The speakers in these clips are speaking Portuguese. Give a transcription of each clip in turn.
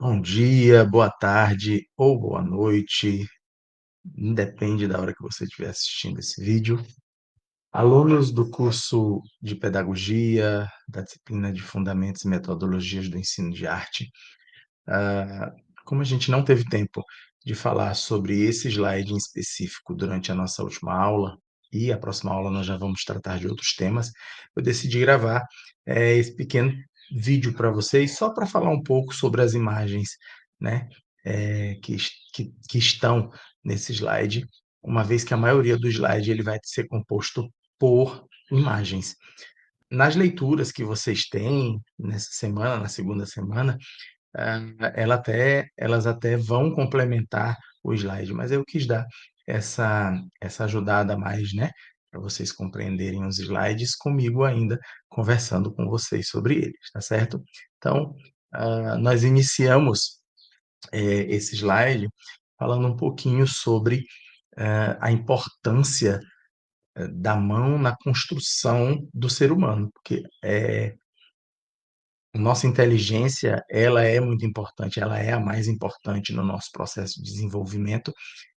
Bom dia, boa tarde ou boa noite, independe da hora que você estiver assistindo esse vídeo. Alunos do curso de Pedagogia, da disciplina de Fundamentos e Metodologias do Ensino de Arte, ah, como a gente não teve tempo de falar sobre esse slide em específico durante a nossa última aula, e a próxima aula nós já vamos tratar de outros temas, eu decidi gravar esse pequeno vídeo para vocês, só para falar um pouco sobre as imagens, né, que estão nesse slide, uma vez que a maioria do slide ele vai ser composto por imagens. Nas leituras que vocês têm nessa semana, na segunda semana, elas até vão complementar o slide, mas eu quis dar essa ajudada a mais, né, para vocês compreenderem os slides comigo ainda conversando com vocês sobre eles, tá certo? Então, nós iniciamos, esse slide falando um pouquinho sobre, a importância, da mão na construção do ser humano, porque, nossa inteligência, ela é muito importante, ela é a mais importante no nosso processo de desenvolvimento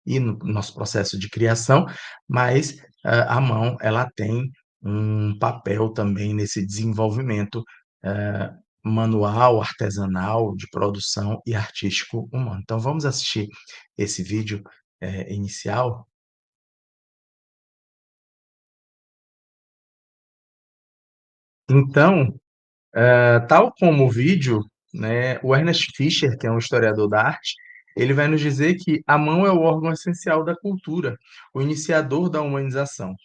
e no nosso processo de criação, mas, a mão, ela tem um papel também nesse desenvolvimento, hã, manual, artesanal, de produção e artístico humano. Então vamos assistir esse vídeo, inicial? Então, tal como o vídeo, né, o Ernest Fischer, que é um historiador da arte, ele vai nos dizer que a mão é o órgão essencial da cultura, o iniciador da humanização.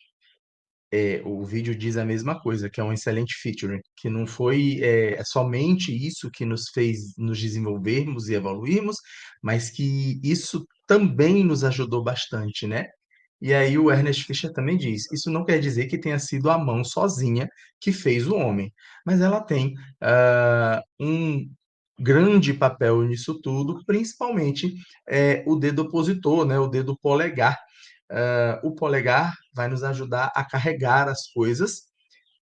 O vídeo diz a mesma coisa, que é um excelente feature, que não foi, somente isso que nos fez nos desenvolvermos e evoluirmos, mas que isso também nos ajudou bastante, né. E aí o Ernest Fischer também diz: "Isso não quer dizer que tenha sido a mão sozinha que fez o homem, mas ela tem, um grande papel nisso tudo, principalmente, o dedo opositor, né, o dedo polegar. O polegar vai nos ajudar a carregar as coisas,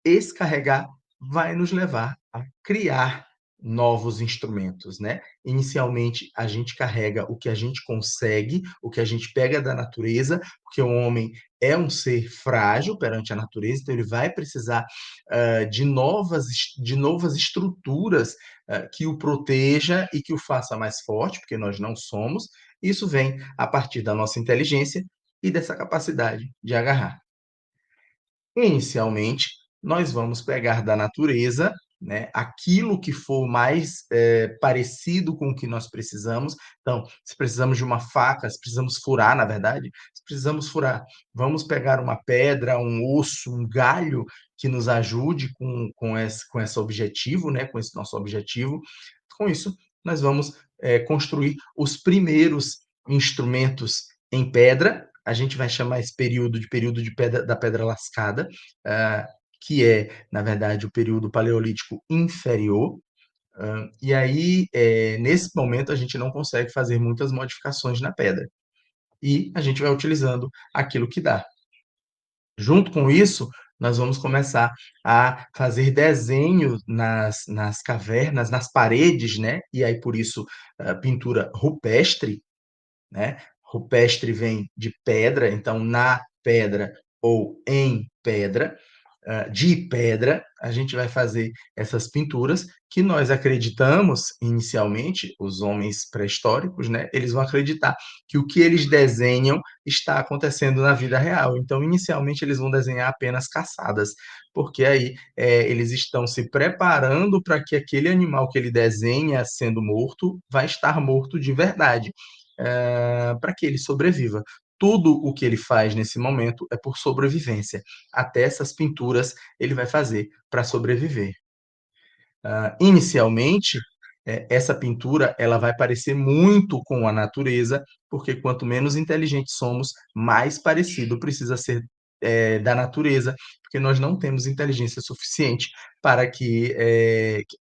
esse carregar vai nos levar a criar novos instrumentos, né. Inicialmente, a gente carrega o que a gente consegue, o que a gente pega da natureza, porque o homem é um ser frágil perante a natureza, então ele vai precisar, de novas estruturas, que o proteja e que o faça mais forte, porque nós não somos. Isso vem a partir da nossa inteligência e dessa capacidade de agarrar. Inicialmente, nós vamos pegar da natureza, né, aquilo que for mais, parecido com o que nós precisamos. Então, se precisamos de uma faca, se precisamos furar, na verdade, se precisamos furar, vamos pegar uma pedra, um osso, um galho que nos ajude com esse objetivo, né, com esse nosso objetivo. Com isso, nós vamos, construir os primeiros instrumentos em pedra. A gente vai chamar esse período de pedra da pedra lascada, hã, que é, na verdade, o período paleolítico inferior. E aí, nesse momento, a gente não consegue fazer muitas modificações na pedra, e a gente vai utilizando aquilo que dá. Junto com isso, nós vamos começar a fazer desenhos nas cavernas, nas paredes, né, e aí por isso, pintura rupestre, né. Rupestre vem de pedra, então na pedra ou em pedra, de pedra, a gente vai fazer essas pinturas que nós acreditamos, inicialmente, os homens pré-históricos, né, eles vão acreditar que o que eles desenham está acontecendo na vida real. Então, inicialmente, eles vão desenhar apenas caçadas, porque aí, eles estão se preparando para que aquele animal que ele desenha sendo morto, vai estar morto de verdade, para que ele sobreviva. Tudo o que ele faz nesse momento é por sobrevivência. Até essas pinturas ele vai fazer para sobreviver. Inicialmente, essa pintura ela vai parecer muito com a natureza, porque quanto menos inteligentes somos, mais parecido precisa ser, da natureza, porque nós não temos inteligência suficiente para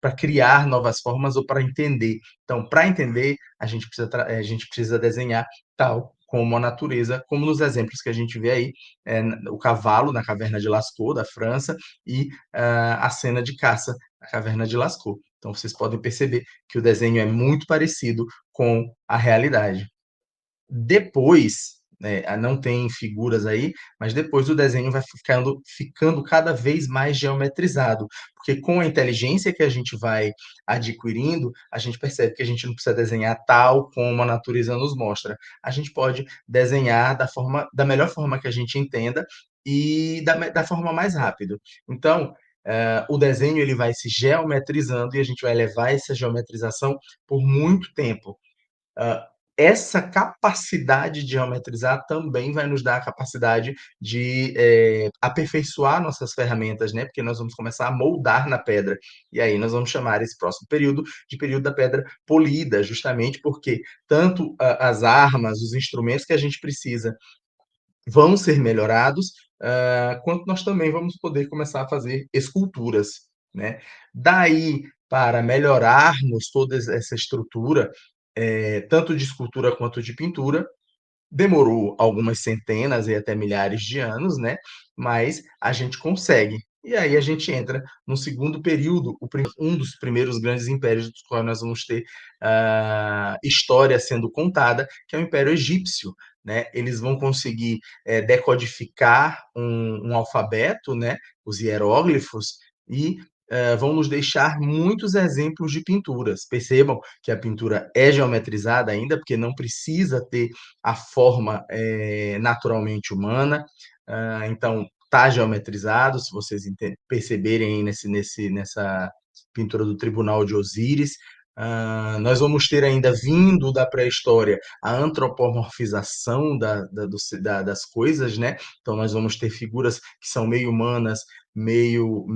para criar novas formas ou para entender. Então, para entender, a gente precisa desenhar tal como a natureza, como nos exemplos que a gente vê aí, o cavalo na caverna de Lascaux, da França, e, a cena de caça, a caverna de Lascaux. Então vocês podem perceber que o desenho é muito parecido com a realidade. Depois, né, não tem figuras aí, mas depois o desenho vai ficando cada vez mais geometrizado, porque com a inteligência que a gente vai adquirindo, a gente percebe que a gente não precisa desenhar tal como a natureza nos mostra. A gente pode desenhar da melhor forma que a gente entenda e da forma mais rápida. Então, o desenho ele vai se geometrizando e a gente vai levar essa geometrização por muito tempo. Ah, essa capacidade de geometrizar também vai nos dar a capacidade de aperfeiçoar nossas ferramentas, né? Porque nós vamos começar a moldar na pedra. E aí nós vamos chamar esse próximo período de período da pedra polida, justamente porque tanto as armas, os instrumentos que a gente precisa vão ser melhorados, quanto nós também vamos poder começar a fazer esculturas, né? Daí para melhorarmos toda essa estrutura, tanto de escultura quanto de pintura, demorou algumas centenas e até milhares de anos, né? Mas a gente consegue. E aí a gente entra no segundo período, um dos primeiros grandes impérios dos quais nós vamos ter história sendo contada, que é o Império Egípcio. Né? Eles vão conseguir decodificar um alfabeto, né? Os hieróglifos, e vão nos deixar muitos exemplos de pinturas. Percebam que a pintura é geometrizada ainda, porque não precisa ter a forma naturalmente humana. Então, está geometrizado, se vocês perceberem aí nessa pintura do Tribunal de Osíris. Nós vamos ter ainda, vindo da pré-história, a antropomorfização das coisas, né? Então, nós vamos ter figuras que são meio humanas, meio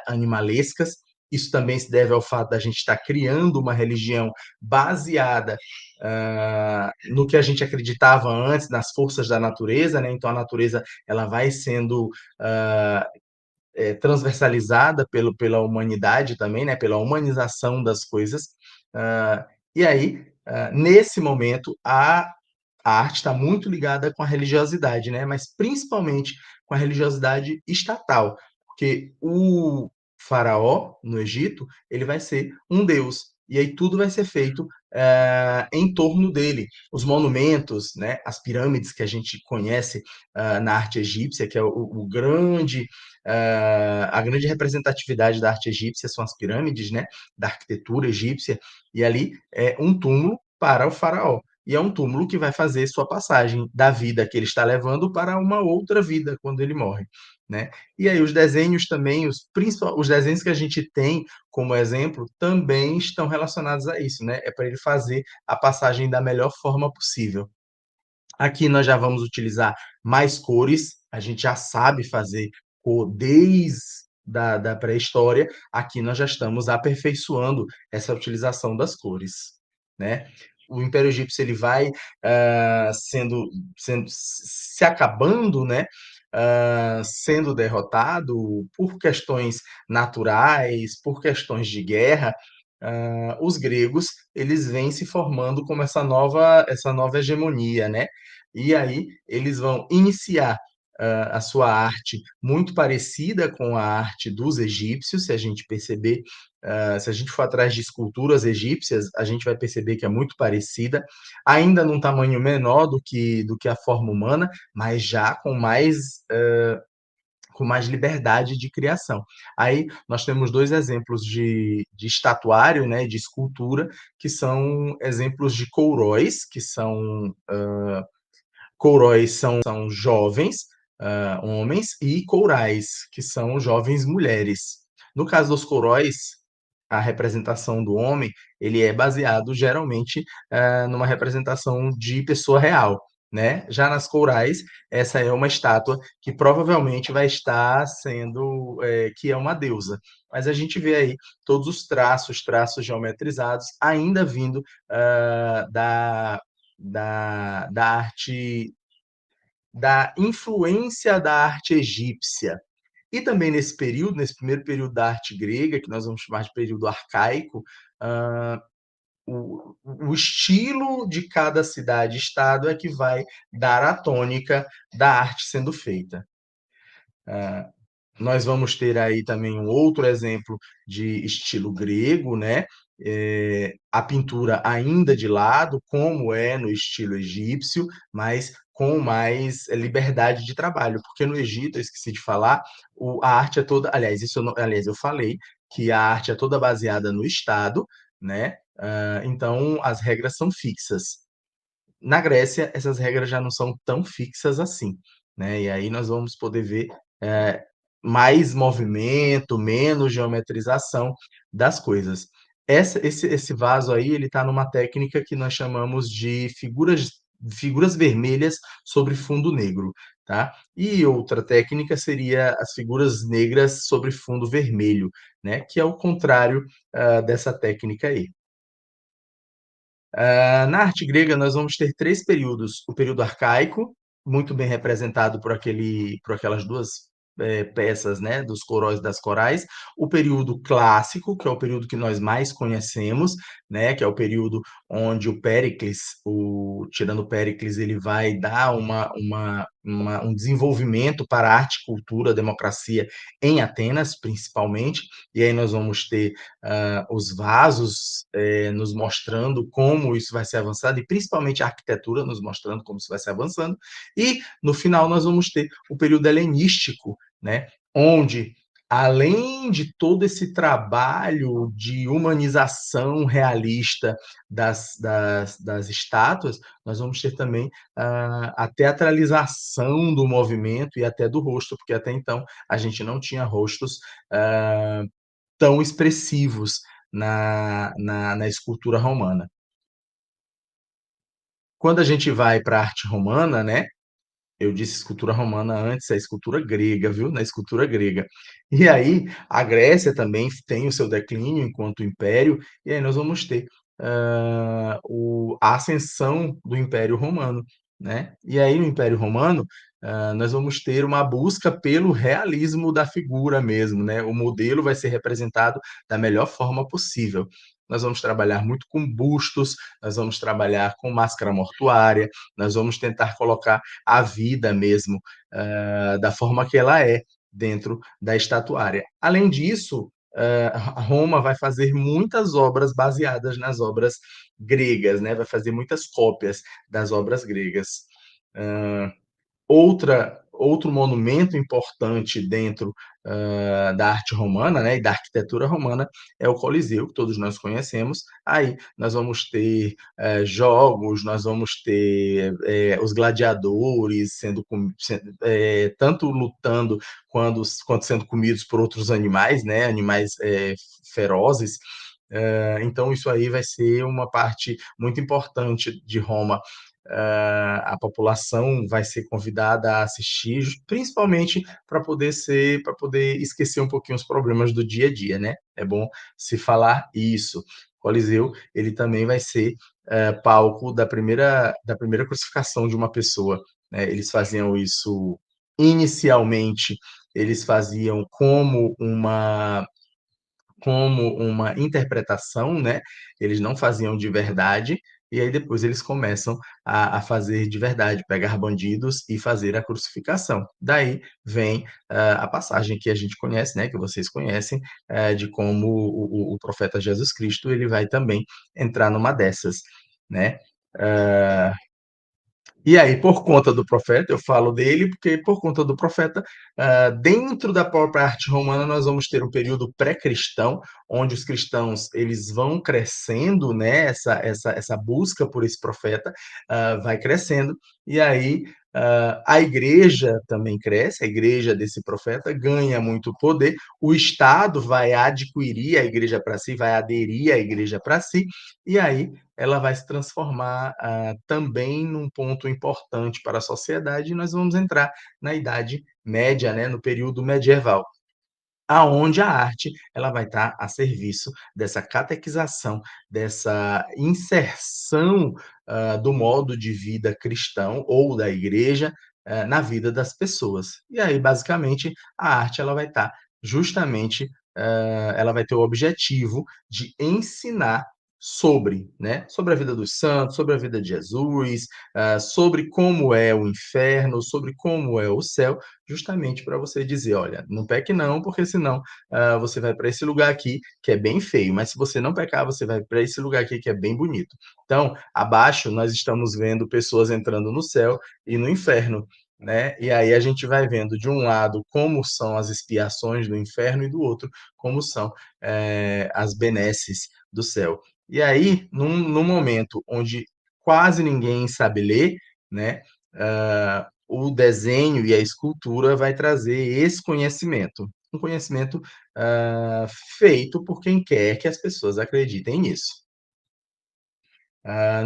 animalescas. Isso também se deve ao fato da gente estar criando uma religião baseada no que a gente acreditava antes, nas forças da natureza, né? Então a natureza ela vai sendo transversalizada pela humanidade também, né? Pela humanização das coisas. E aí, nesse momento, a arte está muito ligada com a religiosidade, né? Mas principalmente com a religiosidade estatal, porque o faraó no Egito ele vai ser um deus e aí tudo vai ser feito em torno dele. Os monumentos, né? As pirâmides que a gente conhece na arte egípcia, que é a grande representatividade da arte egípcia são as pirâmides, né? Da arquitetura egípcia, e ali é um túmulo para o faraó. E é um túmulo que vai fazer sua passagem da vida que ele está levando para uma outra vida quando ele morre, né? E aí os desenhos também, os desenhos que a gente tem como exemplo, também estão relacionados a isso, né? É para ele fazer a passagem da melhor forma possível. Aqui nós já vamos utilizar mais cores, a gente já sabe fazer cor desde da pré-história, aqui nós já estamos aperfeiçoando essa utilização das cores, né? O Império Egípcio ele vai sendo se acabando, né? Sendo derrotado por questões naturais, por questões de guerra. Os gregos eles vêm se formando como essa nova hegemonia, né? E aí eles vão iniciar a sua arte muito parecida com a arte dos egípcios, se a gente perceber, se a gente for atrás de esculturas egípcias, a gente vai perceber que é muito parecida, ainda num tamanho menor do que a forma humana, mas já com mais liberdade de criação. Aí nós temos dois exemplos de estatuário, né, de escultura, que são exemplos de couróis, que são couróis são jovens homens, e courais, que são jovens mulheres. No caso dos couróis, a representação do homem, ele é baseado geralmente numa representação de pessoa real, né? Já nas courais, essa é uma estátua que provavelmente vai estar sendo, que é uma deusa. Mas a gente vê aí todos os traços geometrizados, ainda vindo da arte, da influência da arte egípcia. E também nesse período, nesse primeiro período da arte grega, que nós vamos chamar de período arcaico, o estilo de cada cidade-estado é que vai dar a tônica da arte sendo feita. Nós vamos ter aí também um outro exemplo de estilo grego, né, a pintura ainda de lado, como é no estilo egípcio, mas com mais liberdade de trabalho, porque no Egito, eu esqueci de falar, a arte é toda, aliás, isso eu não, aliás, eu falei que a arte é toda baseada no Estado, né, então as regras são fixas. Na Grécia, essas regras já não são tão fixas assim, né, e aí nós vamos poder ver, eh, mais movimento, menos geometrização das coisas. Esse vaso aí, ele está numa técnica que nós chamamos de figuras vermelhas sobre fundo negro, tá. E outra técnica seria as figuras negras sobre fundo vermelho, né, que é o contrário, dessa técnica aí. Na arte grega, nós vamos ter 3 períodos: o período arcaico, muito bem representado por aquelas 2 peças, né, dos coróis e das corais; o período clássico, que é o período que nós mais conhecemos, né, que é o período onde o Péricles, o tirano Péricles, ele vai dar um desenvolvimento para a arte, cultura, democracia em Atenas, principalmente, e aí nós vamos ter, os vasos, nos mostrando como isso vai ser avançado, e principalmente a arquitetura nos mostrando como isso vai ser avançando. E no final nós vamos ter o período helenístico, né, onde, além de todo esse trabalho de humanização realista das estátuas, nós vamos ter também a teatralização do movimento e até do rosto, porque até então a gente não tinha rostos tão expressivos na escultura romana. Quando a gente vai para a arte romana, né, eu disse escultura romana antes, é escultura grega, viu, na escultura grega. E aí, a Grécia também tem o seu declínio enquanto império, e aí nós vamos ter, a ascensão do Império Romano, né. E aí no Império Romano, nós vamos ter uma busca pelo realismo da figura mesmo, né, o modelo vai ser representado da melhor forma possível. Nós vamos trabalhar muito com bustos, nós vamos trabalhar com máscara mortuária, nós vamos tentar colocar a vida mesmo, da forma que ela é, dentro da estatuária. Além disso, Roma vai fazer muitas obras baseadas nas obras gregas, né, vai fazer muitas cópias das obras gregas. Hã Outro monumento importante dentro, da arte romana, né, e da arquitetura romana, é o Coliseu, que todos nós conhecemos. Aí nós vamos ter, jogos, nós vamos ter, os gladiadores tanto lutando quanto sendo comidos por outros animais, né, animais, ferozes. Então isso aí vai ser uma parte muito importante de Roma. A população vai ser convidada a assistir, principalmente para poder esquecer um pouquinho os problemas do dia a dia, né. É bom se falar isso. O Coliseu, ele também vai ser, palco da primeira crucificação de uma pessoa, né. Eles faziam isso inicialmente, eles faziam como uma interpretação, né, eles não faziam de verdade, e aí depois eles começam a fazer de verdade, pegar bandidos e fazer a crucificação. Daí vem, a passagem que a gente conhece, né, que vocês conhecem, de como o profeta Jesus Cristo, ele vai também entrar numa dessas, né. Hã e aí, por conta do profeta, eu falo dele, porque por conta do profeta, dentro da própria arte romana, nós vamos ter um período pré-cristão, onde os cristãos eles vão crescendo, né, essa busca por esse profeta, vai crescendo, e aí, a igreja também cresce, a igreja desse profeta ganha muito poder, o Estado vai adquirir a igreja para si, vai aderir à igreja para si, e aí ela vai se transformar, também num ponto importante para a sociedade, e nós vamos entrar na Idade Média, né, no período medieval, aonde a arte ela vai estar a serviço dessa catequização, dessa inserção, do modo de vida cristão ou da igreja, na vida das pessoas. E aí, basicamente, a arte ela vai estar justamente, ela vai ter o objetivo de ensinar sobre, né, sobre a vida dos santos, sobre a vida de Jesus, sobre como é o inferno, sobre como é o céu, justamente para você dizer: "Olha, não peque não, porque senão, você vai para esse lugar aqui que é bem feio, mas se você não pecar, você vai para esse lugar aqui que é bem bonito". Então, abaixo nós estamos vendo pessoas entrando no céu e no inferno, né, e aí a gente vai vendo de um lado como são as expiações do inferno e do outro como são, as benesses do céu. E aí, num momento onde quase ninguém sabe ler, né, o desenho e a escultura vai trazer esse conhecimento, um conhecimento, feito por quem quer que as pessoas acreditem nisso.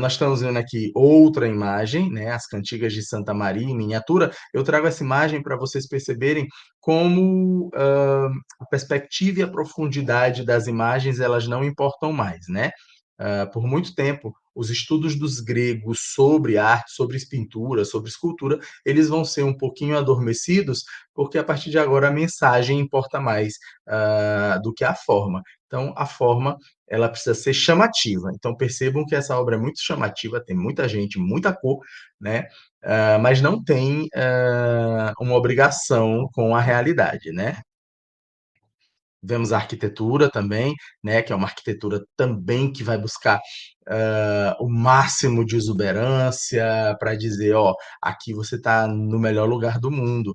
Nós estamos vendo aqui outra imagem, né, as cantigas de Santa Maria em miniatura. Eu trago essa imagem para vocês perceberem como, a perspectiva e a profundidade das imagens, elas não importam mais, né. Por muito tempo, os estudos dos gregos sobre arte, sobre pintura, sobre escultura, eles vão ser um pouquinho adormecidos, porque a partir de agora a mensagem importa mais, do que a forma. Então a forma, ela precisa ser chamativa. Então percebam que essa obra é muito chamativa, tem muita gente, muita cor, né, mas não tem, uma obrigação com a realidade, né. Vemos a arquitetura também, né, que é uma arquitetura também que vai buscar, o máximo de exuberância para dizer: "Ó, aqui você está no melhor lugar do mundo".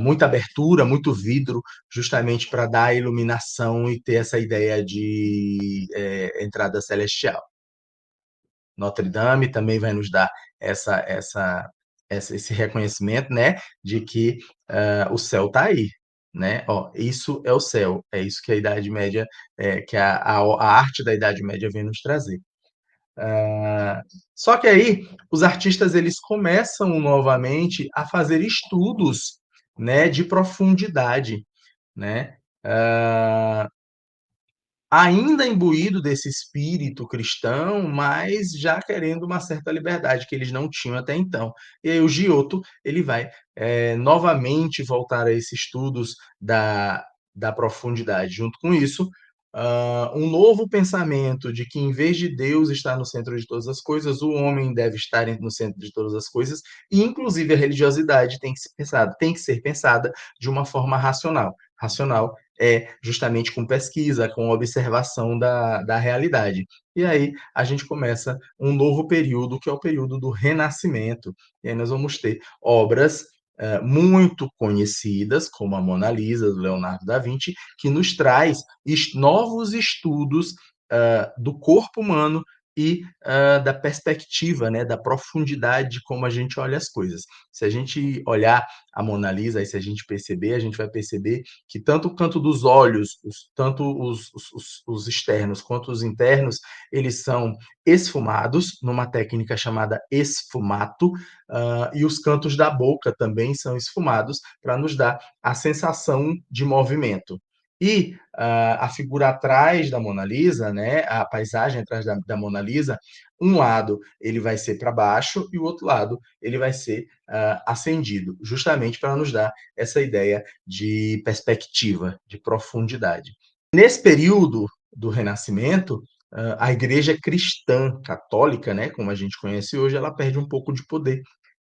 Muita abertura, muito vidro, justamente para dar iluminação e ter essa ideia de, entrada celestial. Notre Dame também vai nos dar essa essa esse reconhecimento, né, de que, o céu está aí, né. Ó, isso é o céu, é isso que a Idade Média, que a arte da Idade Média vem nos trazer. Ah, Só que aí, os artistas eles começam novamente a fazer estudos, né, de profundidade, né. Hã Ainda imbuído desse espírito cristão, mas já querendo uma certa liberdade que eles não tinham até então. E aí o Giotto, ele vai, novamente voltar a esses estudos da profundidade. Junto com isso, um novo pensamento de que em vez de Deus estar no centro de todas as coisas, o homem deve estar no centro de todas as coisas, e inclusive a religiosidade tem que ser pensada de uma forma racional. Racional é justamente com pesquisa, com observação da realidade. E aí a gente começa um novo período, que é o período do Renascimento, e aí nós vamos ter obras, muito conhecidas, como a Mona Lisa, do Leonardo da Vinci, que nos traz novos estudos, do corpo humano e, da perspectiva, né, da profundidade de como a gente olha as coisas. Se a gente olhar a Mona Lisa, e se a gente perceber, a gente vai perceber que tanto o canto dos olhos, tanto os externos quanto os internos, eles são esfumados, numa técnica chamada esfumato, e os cantos da boca também são esfumados, para nos dar a sensação de movimento. E a figura atrás da Mona Lisa, né, a paisagem atrás da Mona Lisa, um lado ele vai ser para baixo e o outro lado ele vai ser acendido, justamente para nos dar essa ideia de perspectiva, de profundidade. Nesse período do Renascimento, a igreja cristã católica, né, como a gente conhece hoje, ela perde um pouco de poder,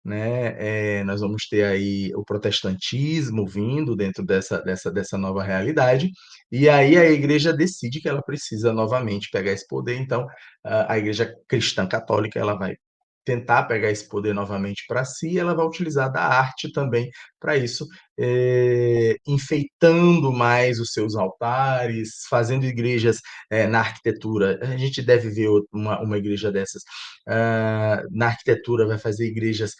né, nós vamos ter aí o protestantismo vindo dentro dessa nova realidade, e aí a igreja decide que ela precisa novamente pegar esse poder, então, a igreja cristã católica, ela vai tentar pegar esse poder novamente para si, e ela vai utilizar da arte também para isso, enfeitando mais os seus altares, fazendo igrejas, na arquitetura. A gente deve ver uma igreja dessas, na arquitetura vai fazer igrejas,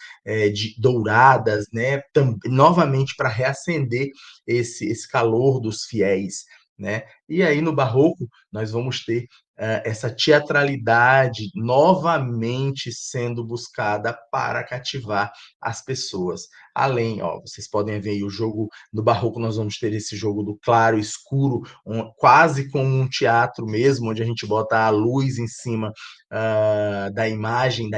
de douradas, né, novamente para reacender esse calor dos fiéis, né. E aí no barroco nós vamos ter, essa teatralidade novamente sendo buscada para cativar as pessoas. Além, ó, vocês podem ver aí o jogo no barroco, nós vamos ter esse jogo do claro e escuro, quase como um teatro mesmo, onde a gente bota a luz em cima, da imagem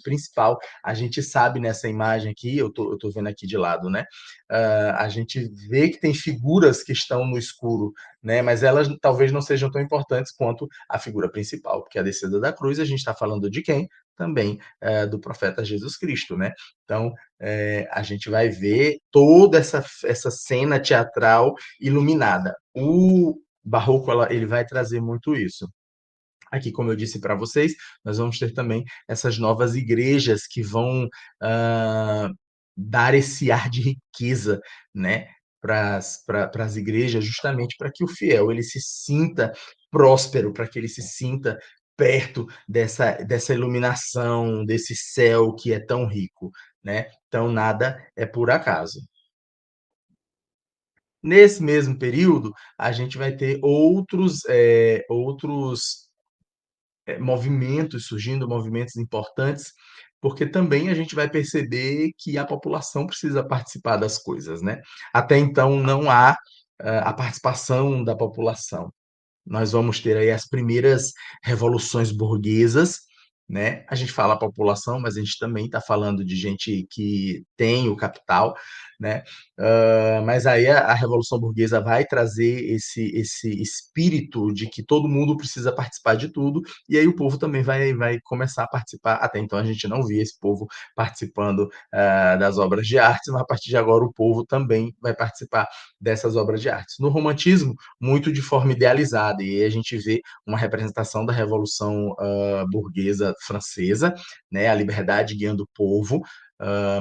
principal. A gente sabe nessa imagem aqui, eu tô vendo aqui de lado, né, a gente vê que tem figuras que estão no escuro, né, mas elas talvez não sejam tão importantes quanto a figura principal, porque a descida da cruz a gente está falando de quem? Também do profeta Jesus Cristo, né? Então, a gente vai ver toda essa cena teatral iluminada. O Barroco ele vai trazer muito isso. Aqui, como eu disse para vocês, nós vamos ter também essas novas igrejas que vão dar esse ar de riqueza, né, para as igrejas, justamente para que o fiel ele se sinta próspero, para que ele se sinta perto dessa iluminação, desse céu que é tão rico, né? Então nada é por acaso. Nesse mesmo período, a gente vai ter outros movimentos surgindo, movimentos importantes, porque também a gente vai perceber que a população precisa participar das coisas, né. Até então não há, a participação da população. Nós vamos ter aí as primeiras revoluções burguesas, né. A gente fala população, mas a gente também está falando de gente que tem o capital, né. Mas aí a revolução burguesa vai trazer esse espírito de que todo mundo precisa participar de tudo, e aí o povo também vai começar a participar. Até então a gente não via esse povo participando, das obras de arte, mas a partir de agora o povo também vai participar dessas obras de arte. No romantismo, muito de forma idealizada, e aí a gente vê uma representação da Revolução burguesa francesa, né, a liberdade guiando o povo,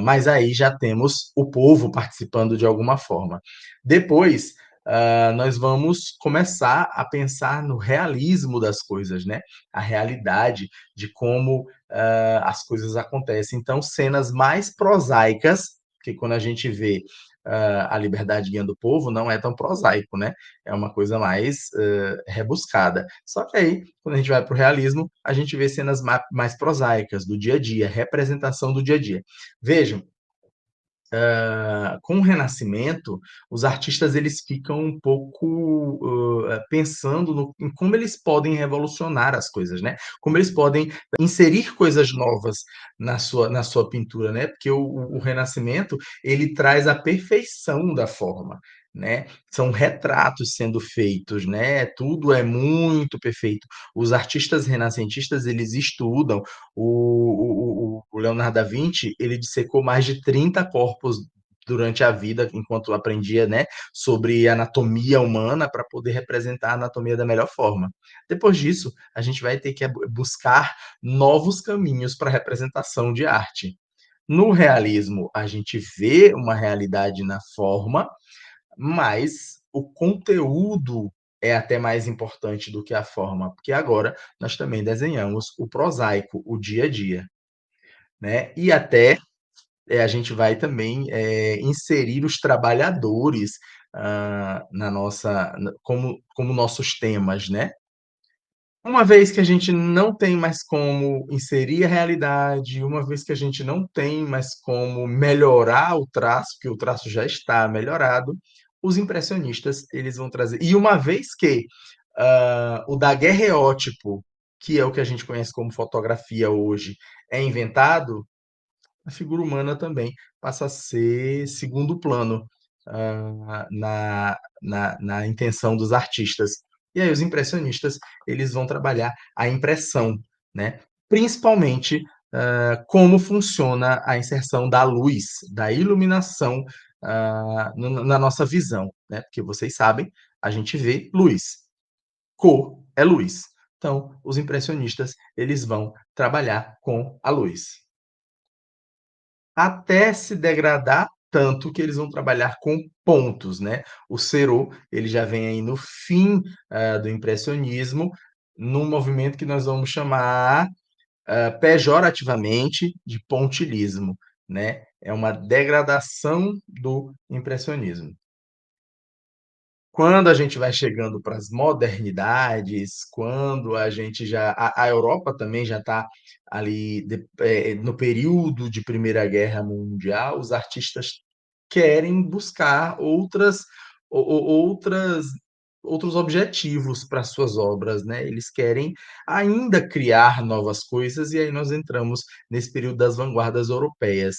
mas aí já temos o povo participando de alguma forma. Depois, nós vamos começar a pensar no realismo das coisas, né? A realidade de como as coisas acontecem. Então, cenas mais prosaicas, que quando a gente vê a liberdade guiando o povo, não é tão prosaico, né? É uma coisa mais rebuscada. Só que aí, quando a gente vai para o realismo, a gente vê cenas mais prosaicas, do dia a dia, representação do dia a dia. Vejam, com o Renascimento, os artistas eles ficam um pouco pensando em como eles podem revolucionar as coisas, né? Como eles podem inserir coisas novas na sua pintura, né? Porque o Renascimento ele traz a perfeição da forma. Né? São retratos sendo feitos, né? Tudo é muito perfeito. Os artistas renascentistas eles estudam. O Leonardo da Vinci, ele dissecou mais de 30 corpos durante a vida, enquanto aprendia, né, sobre anatomia humana para poder representar a anatomia da melhor forma. Depois disso, a gente vai ter que buscar novos caminhos para a representação de arte. No realismo, a gente vê uma realidade na forma, mas o conteúdo é até mais importante do que a forma, porque agora nós também desenhamos o prosaico, o dia a dia, né? E até a gente vai também inserir os trabalhadores na nossa, como nossos temas, né? Uma vez que a gente não tem mais como inserir a realidade, uma vez que a gente não tem mais como melhorar o traço, que o traço já está melhorado, os impressionistas eles vão trazer. E uma vez que o daguerreótipo, que é o que a gente conhece como fotografia hoje, é inventado, a figura humana também passa a ser segundo plano na intenção dos artistas. E aí os impressionistas eles vão trabalhar a impressão, né? Principalmente como funciona a inserção da luz, da iluminação na nossa visão, né? Porque vocês sabem, a gente vê luz, cor é luz. Então, os impressionistas eles vão trabalhar com a luz. Até se degradar tanto que eles vão trabalhar com pontos, né. O Cerô, ele já vem aí no fim, do impressionismo, num movimento que nós vamos chamar, pejorativamente de pontilhismo, né. É uma degradação do impressionismo. Quando a gente vai chegando para as modernidades, quando a gente já a Europa também já está ali no período de Primeira Guerra Mundial, os artistas querem buscar outras outros objetivos para suas obras, né, eles querem ainda criar novas coisas, e aí nós entramos nesse período das vanguardas europeias.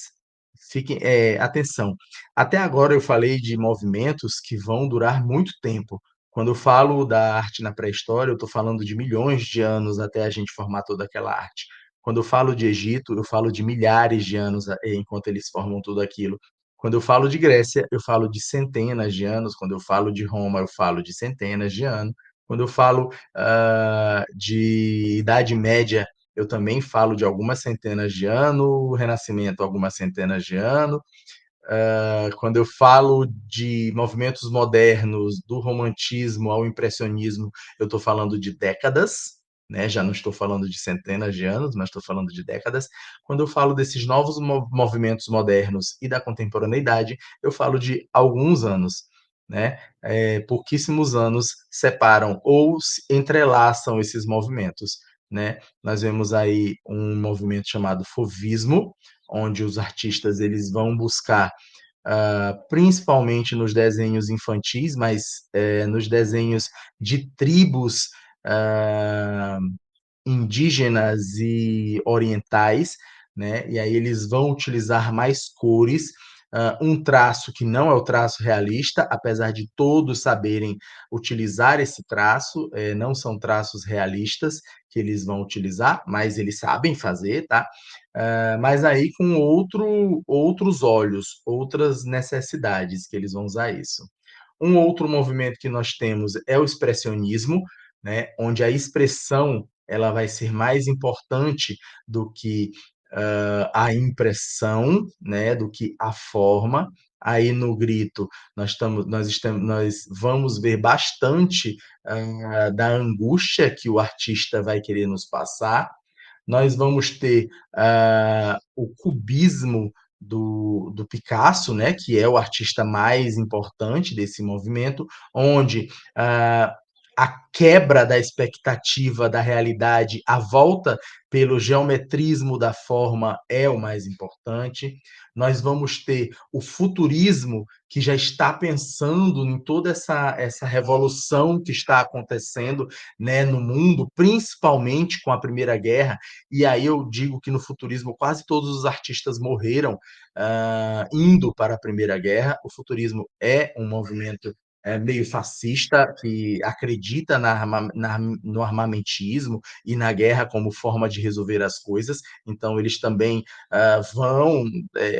Fiquem atenção, até agora eu falei de movimentos que vão durar muito tempo. Quando eu falo da arte na pré-história, eu estou falando de milhões de anos até a gente formar toda aquela arte. Quando eu falo de Egito, eu falo de milhares de anos, enquanto eles formam tudo aquilo. Quando eu falo de Grécia, eu falo de centenas de anos, quando eu falo de Roma, eu falo de centenas de anos, quando eu falo, de Idade Média, eu também falo de algumas centenas de anos, Renascimento, algumas centenas de anos, quando eu falo de movimentos modernos, do romantismo ao impressionismo, eu estou falando de décadas, né? Já não estou falando de centenas de anos, mas estou falando de décadas. Quando eu falo desses novos movimentos modernos e da contemporaneidade, eu falo de alguns anos, né? Pouquíssimos anos separam ou entrelaçam esses movimentos, né? Nós vemos aí um movimento chamado Fauvismo, onde os artistas eles vão buscar, principalmente nos desenhos infantis, mas nos desenhos de tribos ah, indígenas e orientais, né? E aí eles vão utilizar mais cores, um traço que não é o traço realista, apesar de todos saberem utilizar esse traço, não são traços realistas que eles vão utilizar, mas eles sabem fazer, tá? Mas aí com outros olhos, outras necessidades que eles vão usar isso. Um outro movimento que nós temos é o expressionismo, né, onde a expressão ela vai ser mais importante do que a impressão, né, do que a forma. Aí no grito nós vamos ver bastante da angústia que o artista vai querer nos passar. Nós vamos ter o cubismo do Picasso, né, que é o artista mais importante desse movimento, onde ah, a quebra da expectativa da realidade, a volta pelo geometrismo da forma é o mais importante. Nós vamos ter o futurismo, que já está pensando em toda essa revolução que está acontecendo, né, no mundo, principalmente com a Primeira Guerra, e aí eu digo que no futurismo quase todos os artistas morreram indo para a Primeira Guerra. O futurismo é um movimento meio fascista que acredita no armamentismo e na guerra como forma de resolver as coisas. Então eles também vão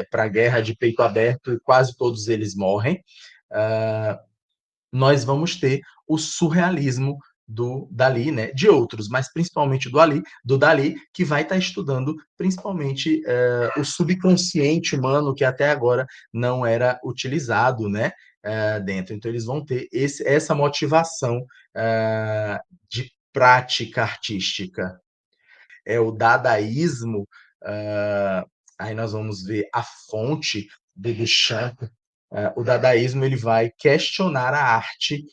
para a guerra de peito aberto e quase todos eles morrem. Uh, Nós vamos ter o surrealismo do Dali, né, de outros, mas principalmente do Dali, que vai estar estudando principalmente o subconsciente humano, que até agora não era utilizado, né, dentro. Então eles vão ter essa motivação de prática artística. É o dadaísmo, aí nós vamos ver a fonte de Duchamp. O dadaísmo ele vai questionar a arte,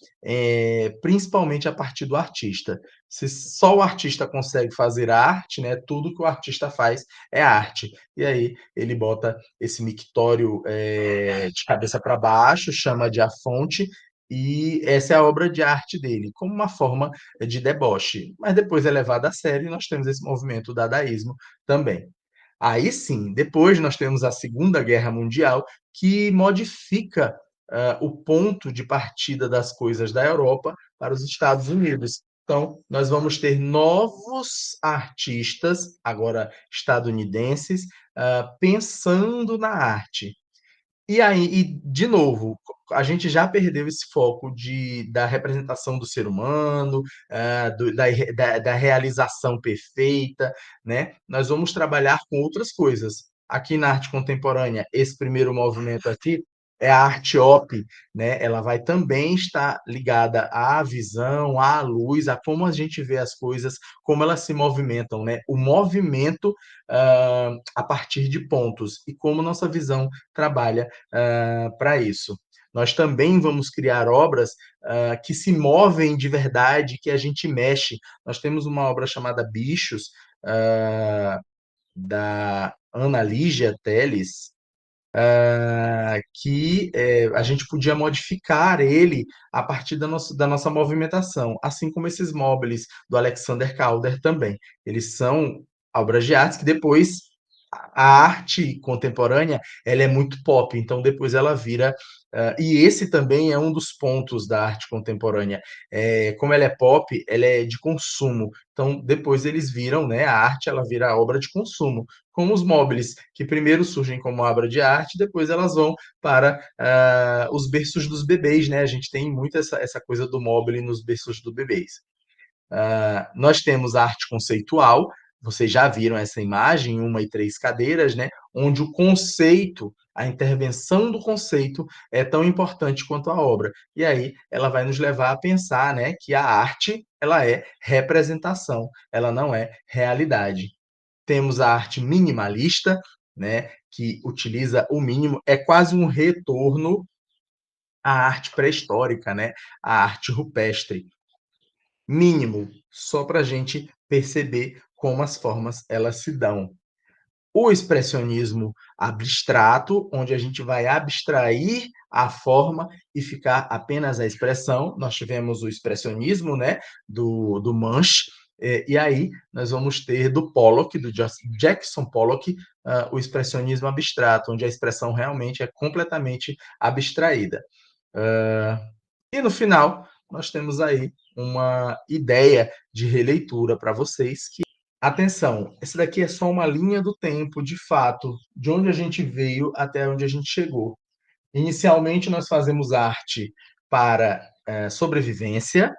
principalmente a partir do artista. Se só o artista consegue fazer a arte, né, tudo que o artista faz é arte. E aí ele bota esse mictório de cabeça para baixo, chama de a fonte, e essa é a obra de arte dele, como uma forma de deboche. Mas depois é levado a sério e nós temos esse movimento dadaísmo também. Aí sim, depois nós temos a Segunda Guerra Mundial, que modifica o ponto de partida das coisas da Europa para os Estados Unidos. Então, nós vamos ter novos artistas, agora estadunidenses, pensando na arte. E aí, de novo, a gente já perdeu esse foco da representação do ser humano, da realização perfeita, né? Nós vamos trabalhar com outras coisas. Aqui na arte contemporânea, esse primeiro movimento aqui é a arte op, né? Ela vai também estar ligada à visão, à luz, a como a gente vê as coisas, como elas se movimentam, né? O movimento a partir de pontos e como nossa visão trabalha para isso. Nós também vamos criar obras que se movem de verdade, que a gente mexe. Nós temos uma obra chamada Bichos, da Ana Lígia Teles, que a gente podia modificar ele a partir da nossa movimentação, assim como esses móveis do Alexander Calder também. Eles são obras de arte que depois a arte contemporânea ela é muito pop, então depois ela vira. E esse também é um dos pontos da arte contemporânea. Como ela é pop, ela é de consumo. Então depois eles viram, né, a arte ela vira obra de consumo, como os móveis, que primeiro surgem como obra de arte, depois elas vão para os berços dos bebês, né? A gente tem muito essa coisa do móvel nos berços dos bebês. Nós temos a arte conceitual, vocês já viram essa imagem, uma e três cadeiras, né? Onde o conceito, a intervenção do conceito é tão importante quanto a obra. E aí ela vai nos levar a pensar, né, que a arte ela é representação, ela não é realidade. Temos a arte minimalista, né, que utiliza o mínimo, é quase um retorno à arte pré-histórica, né, à arte rupestre. Mínimo, só para a gente perceber como as formas elas se dão. O expressionismo abstrato, onde a gente vai abstrair a forma e ficar apenas a expressão. Nós tivemos o expressionismo, né, do Munch, e aí nós vamos ter do Pollock, do Jackson Pollock, o expressionismo abstrato, onde a expressão realmente é completamente abstraída. Uh, e no final, nós temos aí uma ideia de releitura para vocês que atenção, essa daqui é só uma linha do tempo, de fato, de onde a gente veio até onde a gente chegou. Inicialmente, nós fazemos arte para sobrevivência,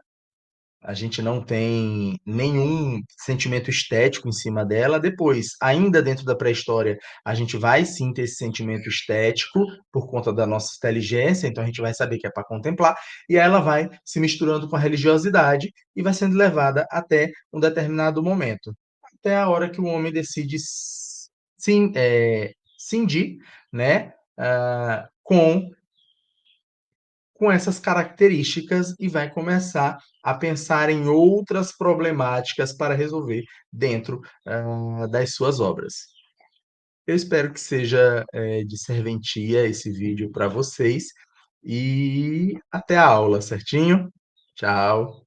a gente não tem nenhum sentimento estético em cima dela. Depois, ainda dentro da pré-história, a gente vai sim ter esse sentimento estético por conta da nossa inteligência, então a gente vai saber que é para contemplar, e aí ela vai se misturando com a religiosidade e vai sendo levada até um determinado momento, até a hora que o homem decide sim, cindir, né, com essas características e vai começar a pensar em outras problemáticas para resolver dentro, das suas obras. Eu espero que seja, de serventia esse vídeo para vocês e até a aula, certinho? Tchau.